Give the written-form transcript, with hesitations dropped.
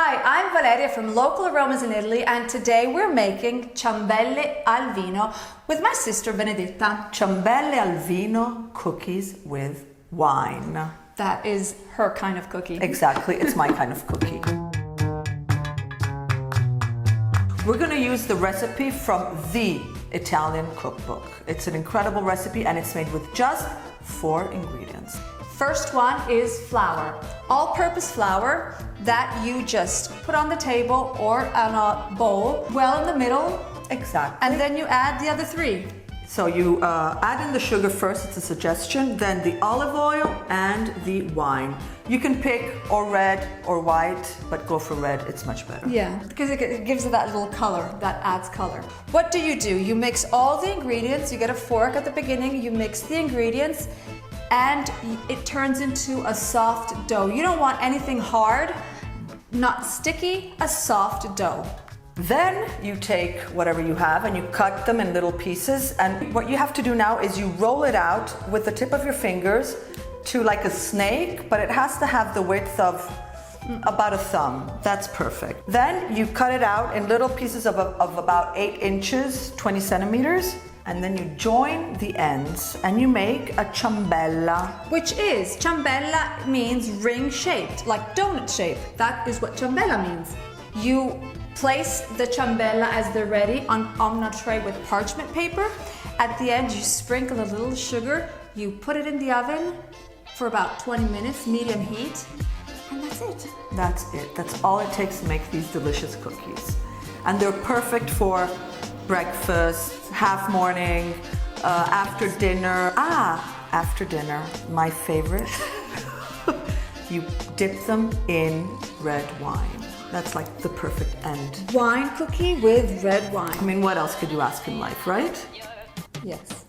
Hi, I'm Valeria from Local Aromas in Italy, and today we're making ciambelle al vino with my sister Benedetta. Ciambelle al vino cookies with wine. That is her kind of cookie. Exactly, it's my kind of cookie. We're going to use the recipe from the Italian cookbook. It's an incredible recipe and it's made with just 4 ingredients. First one is flour. All-purpose flour that you just put on the table or on a bowl, well in the middle. Exactly. And then you add the other 3. So you add in the sugar first, it's a suggestion, then the olive oil and the wine. You can pick or red or white, but go for red, it's much better. Yeah, because it gives it that little color, that adds color. What do? You mix all the ingredients, you get a fork at the beginning, you mix the ingredients, and it turns into a soft dough. You don't want anything hard, not sticky, a soft dough. Then you take whatever you have and you cut them in little pieces, and what you have to do now is you roll it out with the tip of your fingers to like a snake, but it has to have the width of about a thumb. That's perfect. Then you cut it out in little pieces of about 8 inches, 20 centimeters, and then you join the ends and you make a ciambella. Which is, ciambella means ring shaped, like donut shape. That is what ciambella means. You place the ciambella as they're ready on a tray with parchment paper. At the end, you sprinkle a little sugar. You put it in the oven for about 20 minutes, medium heat, and that's it. That's it. That's all it takes to make these delicious cookies. And they're perfect for breakfast, half morning, after dinner. After dinner, my favorite. You dip them in red wine. That's like the perfect end. Wine cookie with red wine. I mean, what else could you ask in life, right? Yes.